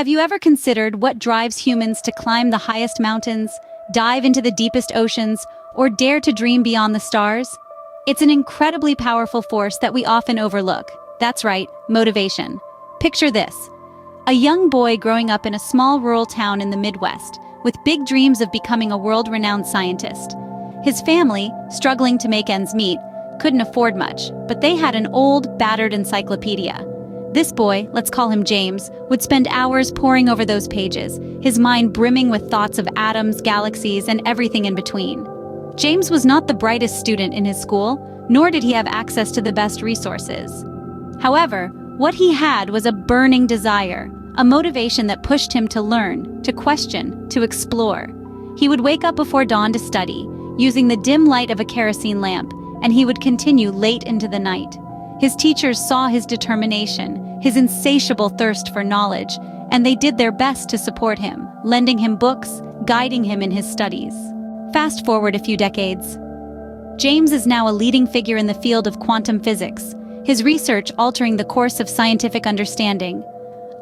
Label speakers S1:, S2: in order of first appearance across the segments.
S1: Have you ever considered what drives humans to climb the highest mountains, dive into the deepest oceans, or dare to dream beyond the stars? It's an incredibly powerful force that we often overlook. That's right, motivation. Picture this: a young boy growing up in a small rural town in the Midwest, with big dreams of becoming a world-renowned scientist. His family, struggling to make ends meet, couldn't afford much, but they had an old, battered encyclopedia. This boy, let's call him James, would spend hours poring over those pages, his mind brimming with thoughts of atoms, galaxies, and everything in between. James was not the brightest student in his school, nor did he have access to the best resources. However, what he had was a burning desire, a motivation that pushed him to learn, to question, to explore. He would wake up before dawn to study, using the dim light of a kerosene lamp, and he would continue late into the night. His teachers saw his determination, his insatiable thirst for knowledge, and they did their best to support him, lending him books, guiding him in his studies. Fast forward a few decades. James is now a leading figure in the field of quantum physics, his research altering the course of scientific understanding.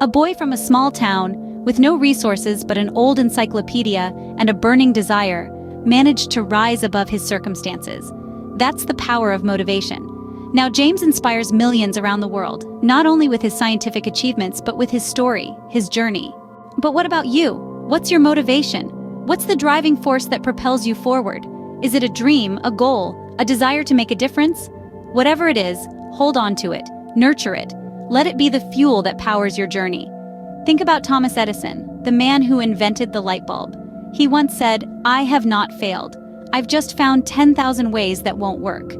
S1: A boy from a small town, with no resources but an old encyclopedia and a burning desire, managed to rise above his circumstances. That's the power of motivation. Now, James inspires millions around the world, not only with his scientific achievements, but with his story, his journey. But what about you? What's your motivation? What's the driving force that propels you forward? Is it a dream, a goal, a desire to make a difference? Whatever it is, hold on to it, nurture it. Let it be the fuel that powers your journey. Think about Thomas Edison, the man who invented the light bulb. He once said, "I have not failed. I've just found 10,000 ways that won't work."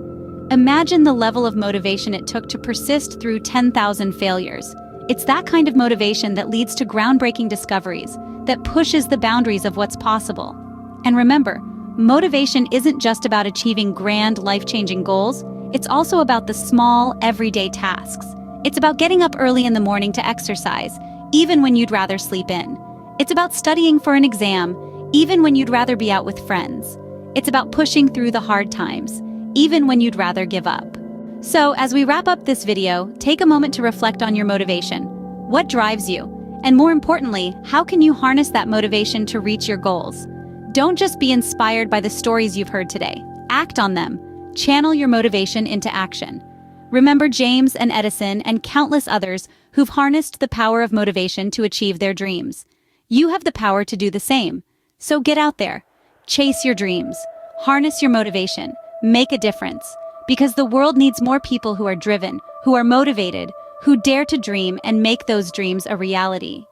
S1: Imagine the level of motivation it took to persist through 10,000 failures. It's that kind of motivation that leads to groundbreaking discoveries, that pushes the boundaries of what's possible. And remember, motivation isn't just about achieving grand, life-changing goals. It's also about the small, everyday tasks. It's about getting up early in the morning to exercise, even when you'd rather sleep in. It's about studying for an exam, even when you'd rather be out with friends. It's about pushing through the hard times, even when you'd rather give up. So, as we wrap up this video, take a moment to reflect on your motivation. What drives you? And more importantly, how can you harness that motivation to reach your goals? Don't just be inspired by the stories you've heard today. Act on them. Channel your motivation into action. Remember James and Edison and countless others who've harnessed the power of motivation to achieve their dreams. You have the power to do the same. So get out there. Chase your dreams. Harness your motivation. Make a difference. Because the world needs more people who are driven, who are motivated, who dare to dream and make those dreams a reality.